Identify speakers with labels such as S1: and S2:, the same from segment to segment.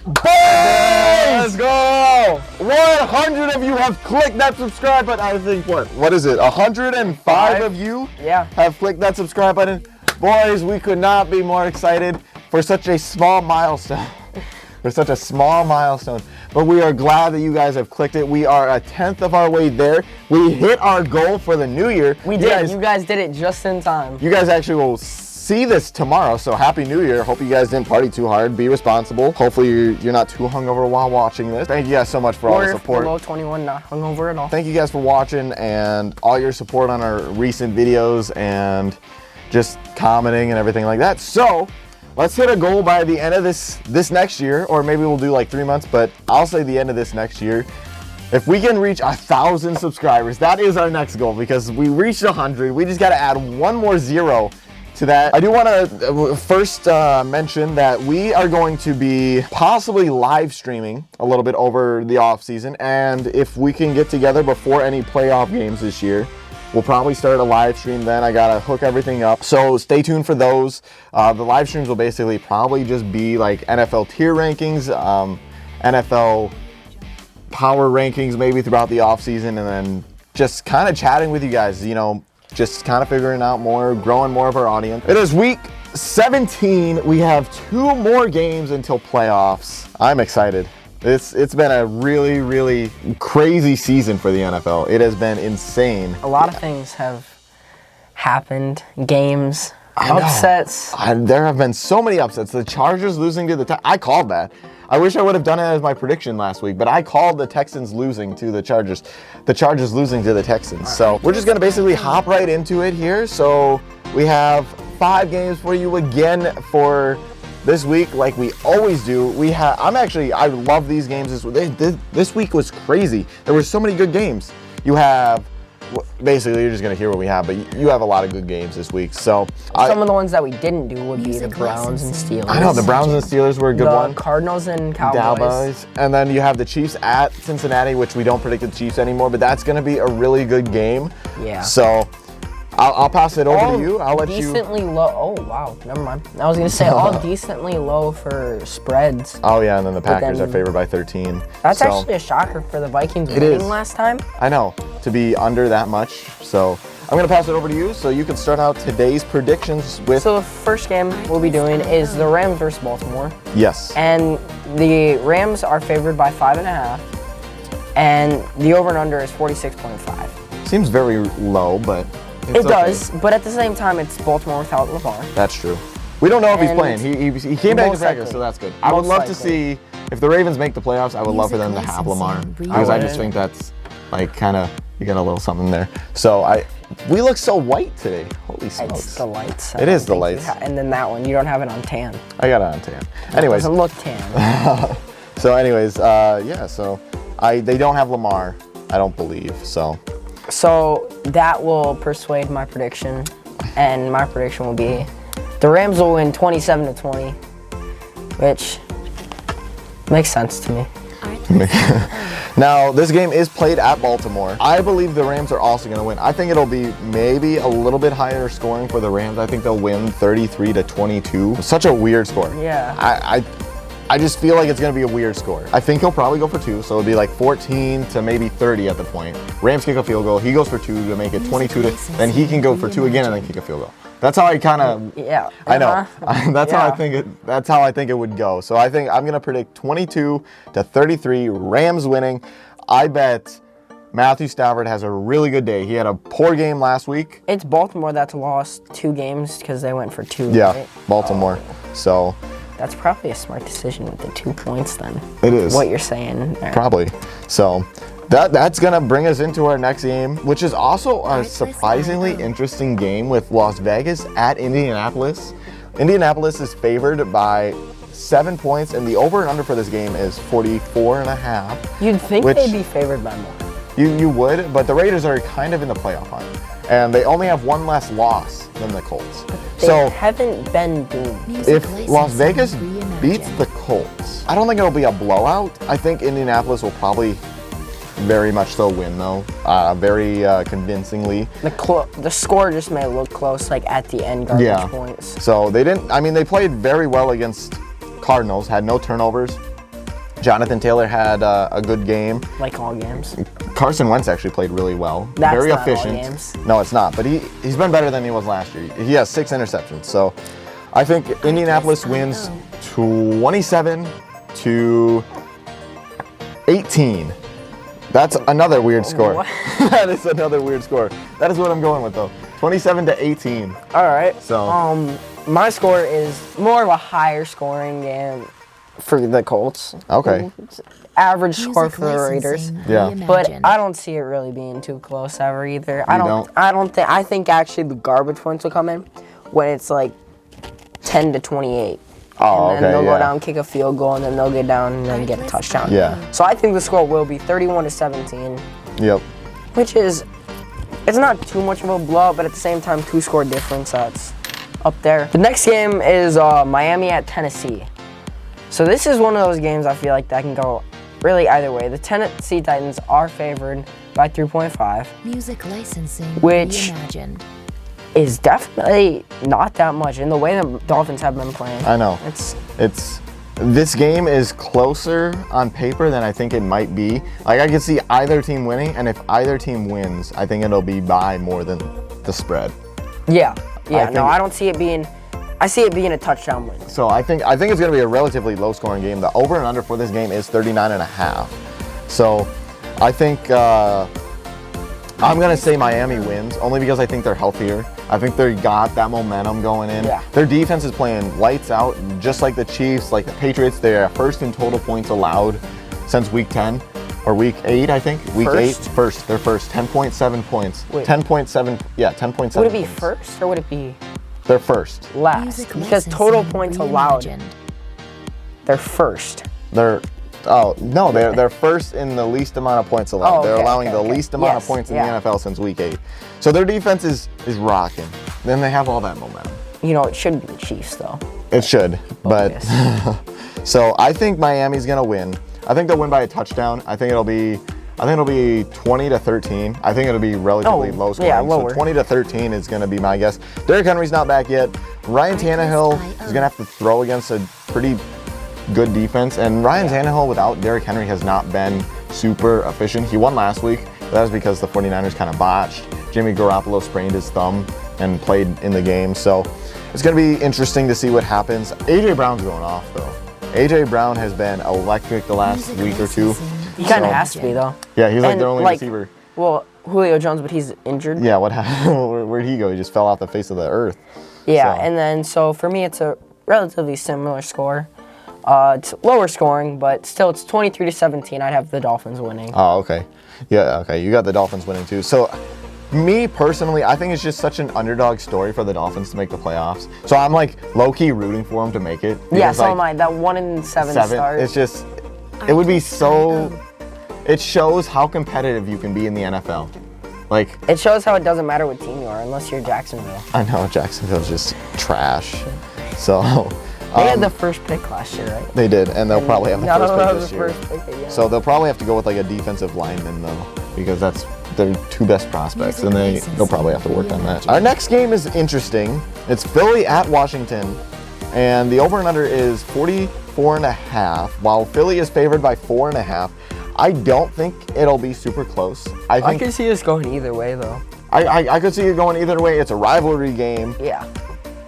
S1: Let's go! 100 of you have clicked that subscribe button. I think, what is it? 105 of you have clicked that subscribe button. Boys, we could not be more excited for such a small milestone. But we are glad that you guys have clicked it. We are a 10th of our way there. We hit our goal for the new year.
S2: We did. You guys did it just in time.
S1: You guys actually will see this tomorrow, so happy new year. Hope you guys didn't party too hard. Be responsible. Hopefully you're not too hungover while watching this. Thank you guys so much for all the support.
S2: Below 21, not hungover at all.
S1: Thank you guys for watching and all your support on our recent videos and just commenting and everything like that. So let's hit a goal by the end of this next year, or maybe we'll do like 3 months, but I'll say the end of this next year. If we can reach 1,000 subscribers, that is our next goal, because we reached 100. We just got to add one more zero to that. I do want to first mention that we are going to be possibly live streaming a little bit over the off season, and if we can get together before any playoff games this year, we'll probably start a live stream then. I gotta hook everything up, so stay tuned for those. The live streams will basically probably just be like NFL tier rankings, NFL power rankings maybe throughout the off season, and then just kind of chatting with you guys, you know, just kind of figuring out more, growing more of our audience. It is week 17. We have 2 more games until playoffs. I'm excited. It's been a really, really crazy season for the NFL. It has been insane.
S2: A lot of things have happened. Games, upsets.
S1: There have been so many upsets. The Chargers losing to the I called that. I wish I would have done it as my prediction last week, but I called the Texans losing to the Chargers. The Chargers losing to the Texans. So we're just going to basically hop right into it here. So we have 5 games for you again for this week, like we always do. I love these games. This week was crazy. There were so many good games. You have, basically you're just gonna hear what we have, but you have a lot of good games this week. So
S2: some of the ones that we didn't do would be the Browns and Steelers.
S1: I know the Browns and Steelers were a good one.
S2: The Cardinals and Cowboys.
S1: And then you have the Chiefs at Cincinnati, which we don't predict the Chiefs anymore, but that's gonna be a really good game.
S2: Yeah.
S1: So I'll pass it over to you. I'll let you.
S2: Decently low. Oh, wow. Never mind. I was going to say all decently low for spreads.
S1: Oh, yeah. And then the Packers are favored by 13.
S2: That's actually a shocker for the Vikings winning last time.
S1: I know. To be under that much. So I'm going to pass it over to you so you can start out today's predictions with.
S2: So the first game we'll be doing is the Rams versus Baltimore.
S1: Yes.
S2: And the Rams are favored by 5.5. And the over and under is 46.5.
S1: Seems very low, but.
S2: It does, but at the same time, it's Baltimore without Lamar.
S1: That's true. We don't know if he's playing. He came back to practice, so that's good. I would love to see, if the Ravens make the playoffs, I would love for them to have Lamar. Because I just think that's, like, kind of, you get a little something there. So, we look so white today. Holy smokes.
S2: It's the lights.
S1: It is the lights.
S2: And then that one, you don't have it on tan.
S1: I got it on tan. Anyways.
S2: It doesn't look tan.
S1: So, anyways, yeah, so they don't have Lamar, I don't believe, so.
S2: So that will persuade my prediction, and my prediction will be the Rams will win 27-20, which makes sense to me.
S1: Now, this game is played at Baltimore. I believe the Rams are also going to win. I think it'll be maybe a little bit higher scoring for the Rams. I think they'll win 33-22. Such a weird score.
S2: Yeah.
S1: I just feel like it's going to be a weird score. I think he'll probably go for 2, so it'll be like 14 to maybe 30 at the point. Rams kick a field goal. He goes for 2 to make it 22 then he can go for 2 again and then kick a field goal. That's how I kind of.
S2: Yeah.
S1: I know. That's how I think it. That's how I think it would go. So I think I'm going to predict 22-33 Rams winning. I bet Matthew Stafford has a really good day. He had a poor game last week.
S2: It's Baltimore that's lost 2 games because they went for 2.
S1: Yeah,
S2: right?
S1: Baltimore. So.
S2: That's probably a smart decision with the 2 points then.
S1: It is.
S2: What you're saying there.
S1: Probably. So that's going to bring us into our next game, which is also a surprisingly interesting game with Las Vegas at Indianapolis. Indianapolis is favored by 7 points, and the over and under for this game is 44.5.
S2: You'd think they'd be favored by more.
S1: You would, but the Raiders are kind of in the playoff hunt, and they only have 1 less loss than the Colts.
S2: They haven't been doomed.
S1: If Las Vegas beats the Colts, I don't think it'll be a blowout. I think Indianapolis will probably very much so win, though, very convincingly.
S2: The score just may look close, like at the end, points.
S1: So they didn't. I mean, they played very well against Cardinals. Had no turnovers. Jonathan Taylor had a good game.
S2: Like all games.
S1: Carson Wentz actually played really well.
S2: That's
S1: Very
S2: not all
S1: efficient.
S2: games.
S1: No, it's not. But he's been better than he was last year. He has 6 interceptions. So I think Indianapolis wins 27-18. That's another weird score.
S2: What?
S1: That is another weird score. That is what I'm going with though. 27-18.
S2: All right.
S1: So
S2: my score is more of a higher scoring game for the Colts.
S1: Okay.
S2: Average score for the Raiders.
S1: Yeah.
S2: But I don't see it really being too close ever either.
S1: don't?
S2: I think actually the garbage points will come in when it's like 10-28.
S1: Oh,
S2: and then they'll
S1: okay,
S2: go
S1: yeah.
S2: down, kick a field goal, and then they'll get down and then get a touchdown.
S1: Yeah.
S2: So I think the score will be 31-17,
S1: Yep.
S2: which is, it's not too much of a blowout, but at the same time, 2-score difference, that's up there. The next game is Miami at Tennessee. So this is one of those games I feel like that can go really either way. The Tennessee Titans are favored by 3.5.
S3: Music licensing
S2: Which-
S3: reimagined.
S2: Is definitely not that much in the way the Dolphins have been playing.
S1: I know.
S2: It's
S1: This game is closer on paper than I think it might be. Like I could see either team winning, and if either team wins, I think it'll be by more than the spread.
S2: yeah.
S1: think-
S2: I don't see it being. I see it being a touchdown win.
S1: So I think it's going to be a relatively low-scoring game. The over and under for this game is 39.5. So I think I'm going to say Miami wins, only because I think they're healthier. I think they got that momentum going in.
S2: Yeah.
S1: Their defense is playing lights out, just like the Chiefs, like the Patriots. They're first in total points allowed since week 10 or week 8, I think. Week
S2: First?
S1: 8, first. They're first. 10.7 points.
S2: Wait.
S1: 10.7. Yeah, 10.7.
S2: Would it be
S1: points.
S2: first or would it be
S1: They're first.
S2: last?
S3: Music
S2: Because total
S3: licensing
S2: points allowed,
S3: reimagined.
S2: they're first.
S1: They're they're first in the least amount of points allowed.
S2: Oh,
S1: They're
S2: okay,
S1: allowing
S2: okay,
S1: the
S2: okay.
S1: least amount of
S2: Yes,
S1: points in
S2: yeah.
S1: the NFL since week 8. So their defense is rocking. Then they have all that momentum.
S2: You know, it should be the Chiefs though.
S1: It should, but
S2: Yes.
S1: so I think Miami's gonna win. I think they'll win by a touchdown. I think it'll be 20-13. I think it'll be relatively low scoring.
S2: yeah, lower.
S1: So 20-13 is gonna be my guess. Derrick Henry's not back yet. Ryan Tannehill is gonna have to throw against a pretty good defense, and Ryan Tannehill without Derrick Henry has not been super efficient. He won last week. That was because the 49ers kind of botched. Jimmy Garoppolo sprained his thumb and played in the game. So it's going to be interesting to see what happens. A.J. Brown's going off, though. A.J. Brown has been electric the last
S3: Music
S1: week or two.
S3: licensing
S2: He kind of
S1: So-
S2: has to be though.
S1: Yeah, he's like
S2: And,
S1: their only
S2: like,
S1: receiver.
S2: Well, Julio Jones, but he's injured.
S1: Yeah, what happened? Where'd he go? He just fell off the face of the earth.
S2: Yeah,
S1: So-
S2: and then so for me, it's a relatively similar score. It's lower scoring, but still, it's 23-17. I'd have the Dolphins winning.
S1: Oh, okay. Yeah, okay. You got the Dolphins winning too. So, me personally, I think it's just such an underdog story for the Dolphins to make the playoffs. So I'm like low-key rooting for them to make it.
S2: Yeah,
S1: because,
S2: so
S1: like,
S2: am I. That 1-7 start.
S1: It's just, it would be so. It shows how competitive you can be in the NFL. Like,
S2: It shows how it doesn't matter what team you are, unless you're Jacksonville.
S1: I know Jacksonville's just trash. So.
S2: They had the first pick last year, right?
S1: They did, and they'll probably have the
S2: No,
S1: first
S2: that
S1: pick
S2: was
S1: this
S2: the
S1: year.
S2: first pick again.
S1: So they'll probably have to go with like a defensive lineman though, because that's their two best prospects, and they'll probably have to work on that. Our next game is interesting. It's Philly at Washington, and the over and under is 44.5. While Philly is favored by 4.5, I don't think it'll be super close. I
S2: I
S1: think
S2: can see us going either way, though.
S1: I could see it going either way. It's a rivalry game.
S2: Yeah.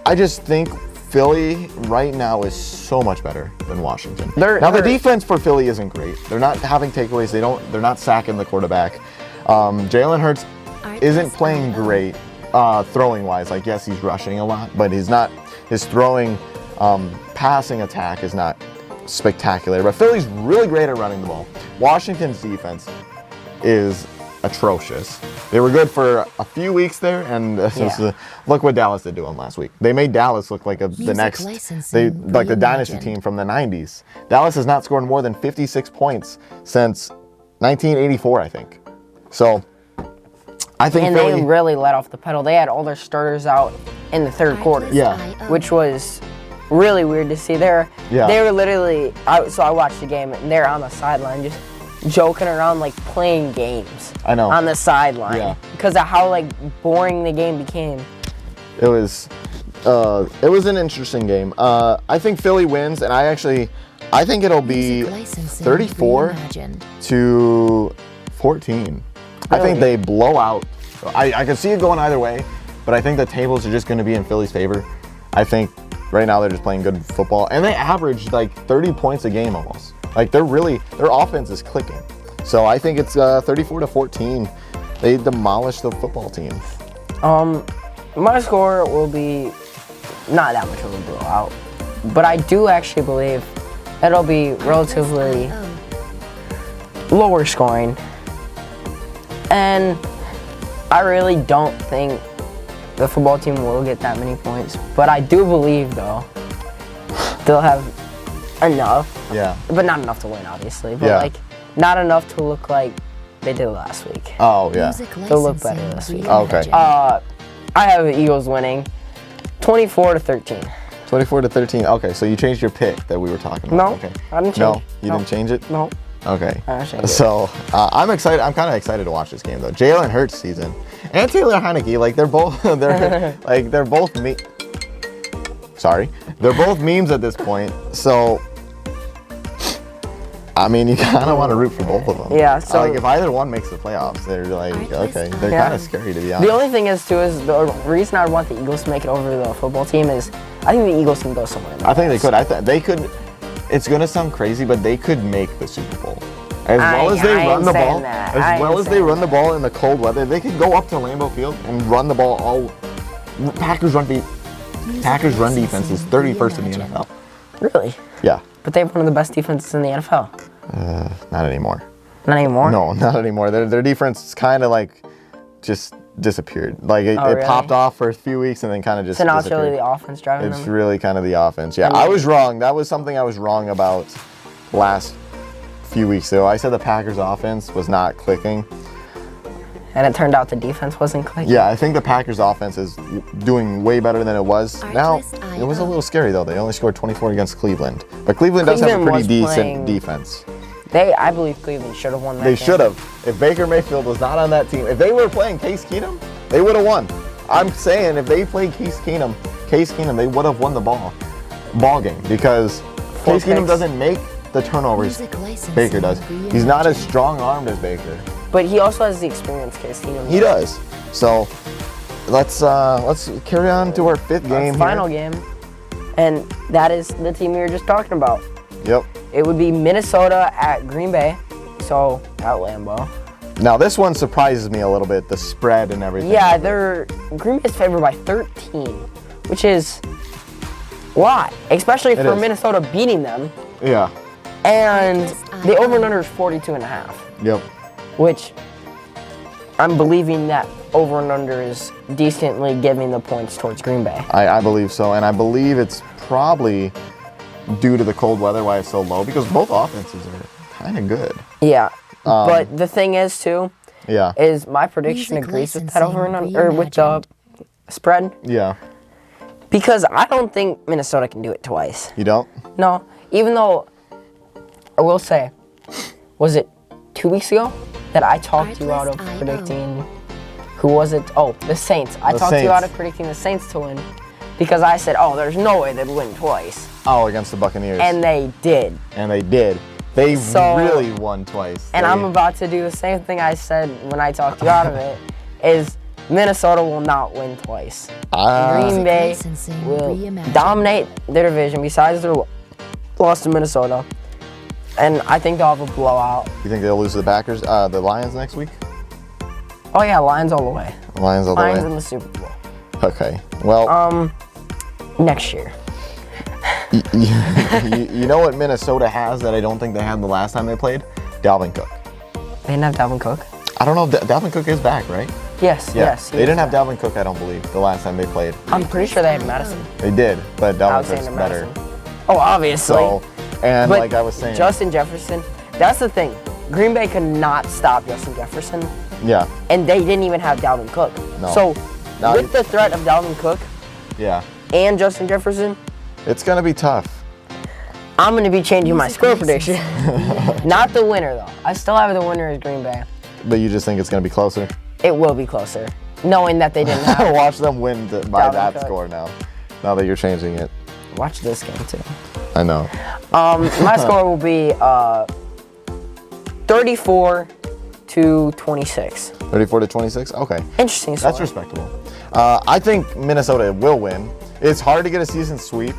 S1: I just think Philly right now is so much better than Washington.
S2: They're-
S1: Now the
S2: they're-
S1: defense for Philly isn't great. They're not having takeaways. They're not sacking the quarterback. Jalen Hurts isn't playing great throwing wise. Like yes, he's rushing a lot, but he's not. His throwing, passing attack is not spectacular. But Philly's really great at running the ball. Washington's defense is atrocious. They were good for a few weeks there, and look what Dallas did to them last week. They made Dallas look like the
S3: Music
S1: next,
S3: licensing
S1: like the dynasty
S3: reimagined.
S1: team from the 90s. Dallas has not scored more than 56 points since 1984, I think. So, I think
S2: And
S1: Philly.
S2: they really let off the pedal. They had all their starters out in the third quarter.
S1: Yeah.
S2: Which was really weird to see. They were literally, so I watched the game, and they're on the sideline just joking around, like playing games.
S1: I know.
S2: On the sideline.
S1: Yeah.
S2: Because of how like boring the game became.
S1: It was an interesting game. I think Philly wins, and I I think it'll be
S3: Music licensing
S1: 34
S3: reimagined.
S1: to 14. I think
S2: Really?
S1: they blow out. I can see it going either way, but I think the tables are just going to be in Philly's favor. I think right now they're just playing good football, and they average like 30 points a game almost. Like their offense is clicking. So I think it's 34 to 14. They demolish the football team.
S2: My score will be not that much of a blowout, but I do actually believe it'll be relatively lower scoring. And I really don't think the football team will get that many points, but I do believe though they'll have enough,
S1: Yeah.
S2: but not enough to win obviously, but
S1: Yeah.
S2: like not enough to look like they did last week.
S1: Oh yeah.
S3: Music
S2: They'll look better
S3: licensing
S2: this week.
S1: Okay.
S3: reimagined.
S2: I have the Eagles winning 24 to 13.
S1: 24 to 13. Okay, so you changed your pick that we were talking about.
S2: No,
S1: Okay.
S2: I didn't change
S1: No,
S2: it.
S1: you
S2: No.
S1: didn't change it?
S2: No.
S1: Okay.
S2: I didn't change it.
S1: So I'm excited. I'm kind of excited to watch this game though. Jalen Hurts season and Taylor Heineke, like they're both they're both they're both memes at this point. So I mean, you kind of want to root for both of them.
S2: Yeah, so-
S1: like if either one makes the playoffs, they're like okay, they're
S2: Yeah.
S1: kind of scary to be honest.
S2: The only thing is too is the reason I want the Eagles to make it over the football team is I think the Eagles can go somewhere.
S1: I think they could. They could. It's gonna sound crazy, but they could make the Super Bowl. As well as they
S2: I
S1: run
S2: ain't
S1: the
S2: saying
S1: ball,
S2: that. I
S1: as
S2: ain't
S1: well as they
S2: saying
S1: run the ball in the cold weather, they could go up to Lambeau Field and run the ball all. Packers run defense is 31st in the NFL.
S2: Really,
S1: Yeah,
S2: but they have one of the best defenses in the NFL.
S1: not anymore.
S2: Not anymore.
S1: No, not anymore. Their defense is kind of like just disappeared. Like it
S2: really?
S1: popped off for a few weeks and then kind of just
S2: So now it's
S1: disappeared.
S2: really the offense driving
S1: It's
S2: them.
S1: really kind of the offense. Yeah,
S2: And-
S1: I was wrong. That was something I was wrong about last few weeks ago. I said the Packers offense was not clicking.
S2: And it turned out the defense wasn't clicking.
S1: Yeah, I think the Packers offense is doing way better than it was. Now,
S3: Artlist
S1: it was a
S3: IO.
S1: little scary though. They only scored 24 against Cleveland. But Cleveland does have a
S2: Cleveland
S1: pretty
S2: was
S1: decent
S2: playing-
S1: defense.
S2: I believe Cleveland should have won that
S1: They
S2: game.
S1: should have. If Baker Mayfield was not on that team, if they were playing Case Keenum, they would have won. I'm saying if they played Case Keenum, they would have won the ball game because
S2: Four
S1: Case Keenum
S2: picks.
S1: doesn't make the turnovers
S3: Music licensing
S1: Baker does. He's not as
S3: reimagined.
S1: strong-armed as Baker.
S2: But he also has the experience case team.
S1: He does. So let's carry on to our fifth game.
S2: Final
S1: here.
S2: game. And that is the team we were just talking about.
S1: Yep.
S2: It would be Minnesota at Green Bay. So at Lambeau.
S1: Now this one surprises me a little bit, the spread and everything.
S2: Yeah, Green Bay's favored by 13, which is a lot, especially for
S1: is.
S2: Minnesota beating them.
S1: Yeah.
S2: And the over and under is 42.5,
S1: Yep.
S2: which I'm believing that over and under is decently giving the points towards Green Bay.
S1: I believe so, and I believe it's probably due to the cold weather why it's so low because both offenses are kind of good.
S2: Yeah, but the thing is too,
S1: Yeah.
S2: is my prediction
S3: Music
S2: agrees with that over and under, or with the
S3: reimagined.
S2: spread,
S1: Yeah.
S2: because I don't think Minnesota can do it twice.
S1: You don't?
S2: No, even though I will say, was it 2 weeks ago that I talked you out of
S3: Artlist.io.
S2: predicting? Who was it? Oh, the Saints. I
S1: The
S2: talked you out
S1: Saints.
S2: of predicting the Saints to win because I said, oh, there's no way they'd win twice,
S1: Oh, against the Buccaneers.
S2: and they did.
S1: And they did. They
S2: So-
S1: really won twice.
S2: And
S1: They-
S2: I'm about to do the same thing I said when I talked you out of it. Is Minnesota will not win twice. Green
S3: Music
S2: Bay
S3: licensing
S2: will
S3: reimagined.
S2: dominate their division besides their loss to Minnesota. And I think they'll have a blowout.
S1: You think they'll lose to the Packers, the Lions next week?
S2: Oh yeah, Lions all the way.
S1: Lions all the
S2: Lions in
S1: way.
S2: the Super Bowl.
S1: Okay. Well,
S2: Next year.
S1: you know what Minnesota has that I don't think they had the last time they played? Dalvin Cook.
S2: They didn't have Dalvin Cook?
S1: I don't know. Dalvin Cook is back, right?
S2: Yes,
S1: Yeah.
S2: yes.
S1: They didn't have Dalvin Cook, I don't believe, the last time they played.
S2: I'm pretty sure they had Madison.
S1: They did, but Dalvin Cook's
S2: Alexander
S1: better.
S2: Madison. Oh, obviously.
S1: So, and
S2: But
S1: like I was saying,
S2: Justin Jefferson, that's the thing. Green Bay could not stop Justin Jefferson,
S1: yeah,
S2: and they didn't even have Dalvin Cook.
S1: No.
S2: So,
S1: Now
S2: with the threat of Dalvin Cook
S1: yeah,
S2: and Justin Jefferson,
S1: it's gonna be tough.
S2: I'm going to be changing my
S3: Music
S2: score
S3: licensing
S2: prediction. Not the winner, though. I still have the winner as Green Bay.
S1: But you just think it's gonna be closer?
S2: It will be closer, knowing that they didn't have.
S1: Watch them win by
S2: Dalvin
S1: that
S2: Cook.
S1: score now. Now that you're changing it.
S2: Watch this game, too.
S1: I know.
S2: My score will be 34-26.
S1: 34-26. Okay.
S2: Interesting score.
S1: That's respectable. I think Minnesota will win. It's hard to get a season sweep,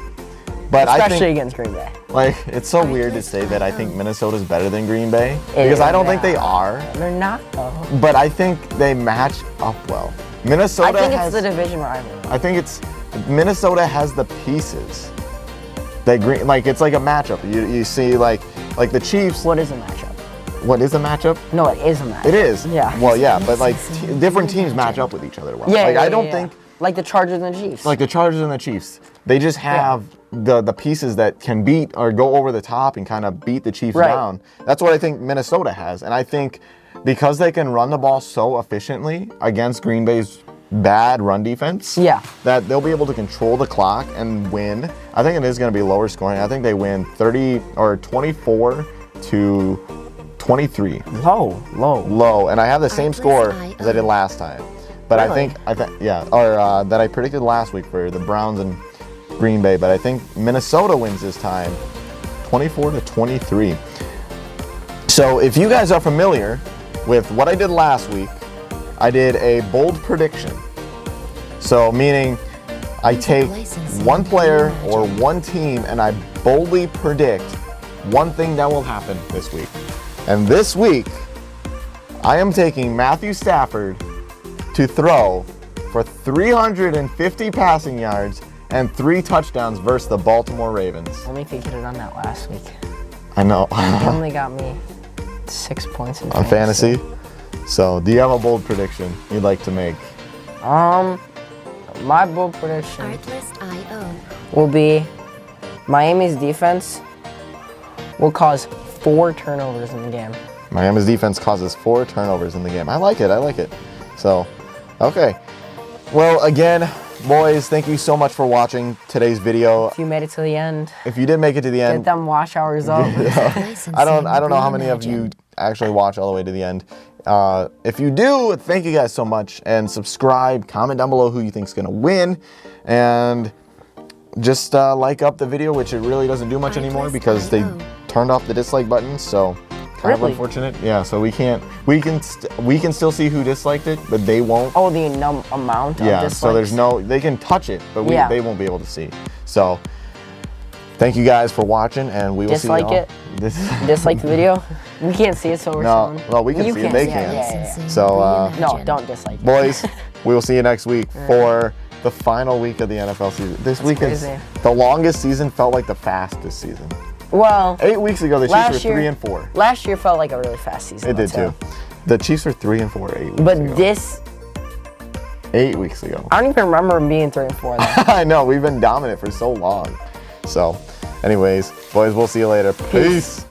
S1: but
S2: Especially
S1: I think
S2: against Green Bay.
S1: like it's so weird to say that I think Minnesota's better than Green Bay
S2: It
S1: because
S2: is,
S1: I don't think they are,
S2: They're not, though.
S1: but I think they match up well. Minnesota
S2: I think
S1: has,
S2: it's the division rivalry.
S1: I think it's Minnesota has the pieces. It's like a matchup. You see like the Chiefs.
S2: What is a matchup?
S1: What is a matchup?
S2: No, it is a matchup.
S1: It is.
S2: Yeah.
S1: Well, yeah, but like different teams match up with each other well.
S2: Yeah,
S1: Like
S2: yeah,
S1: I don't
S2: yeah.
S1: think
S2: Like the Chargers and the Chiefs.
S1: like the Chargers and the Chiefs. They just have the pieces that can beat or go over the top and kind of beat the Chiefs
S2: Right.
S1: down. That's what I think Minnesota has, and I think because they can run the ball so efficiently against Green Bay's bad run defense,
S2: Yeah.
S1: that they'll be able to control the clock and win. I think it is going to be lower scoring. I think they win 24-23. Low, and I have the same score as I did last time. But
S2: Really?
S1: that I predicted last week for the Browns and Green Bay. But I think Minnesota wins this time, 24-23. So if you guys are familiar with what I did last week, I did a bold prediction. So meaning I take one player or one team and I boldly predict one thing that will happen this week. And this week, I am taking Matthew Stafford to throw for 350 passing yards and 3 touchdowns versus the Baltimore Ravens.
S2: I think you could have done that last week.
S1: I know.
S2: You only got me 6 points in
S1: On fantasy. So, do you have a bold prediction you'd like to make?
S2: My bold prediction
S3: Artlist.io.
S2: will be Miami's defense will cause 4 turnovers in the game.
S1: Miami's defense causes 4 turnovers in the game. I like it. So, okay. Well, again, boys, thank you so much for watching today's video.
S2: If you made it to the end,
S1: If you did make it to the
S2: get
S1: end,
S2: them wash hours up.
S1: I don't know how many of you actually watch all the way to the end. If you do, thank you guys so much, and subscribe, comment down below who you think's gonna win, and just like up the video, which it really doesn't do much anymore because they turned off the dislike button. So kind of
S2: Really?
S1: unfortunate. Yeah. So we can still see who disliked it, but they won't.
S2: Oh, the amount of
S1: Yeah.
S2: dislikes.
S1: So there's no. They can touch it, but
S2: Yeah.
S1: they won't be able to see. So thank you guys for watching, and we will see
S2: Dislike
S1: you all.
S2: it? Dislike the video. We can't see it, so we're
S1: No,
S2: showing.
S1: well, we can
S2: You
S1: see it. They
S2: yeah,
S1: can.
S2: yeah, yeah.
S1: So,
S2: No, don't dislike it.
S1: boys, we will see you next week for the final week of the NFL season. This week is
S2: crazy.
S1: the longest season, felt like the fastest season.
S2: Well,
S1: 8 weeks ago, the Chiefs
S2: Last
S1: were
S2: year-
S1: 3-4.
S2: last year felt like a really fast season.
S1: It did too. The Chiefs were 3-4 8 weeks
S2: But
S1: ago.
S2: this,
S1: 8 weeks ago.
S2: I don't even remember them being 3-4 though.
S1: I know, we've been dominant for so long. So, anyways, boys, we'll see you later. Peace.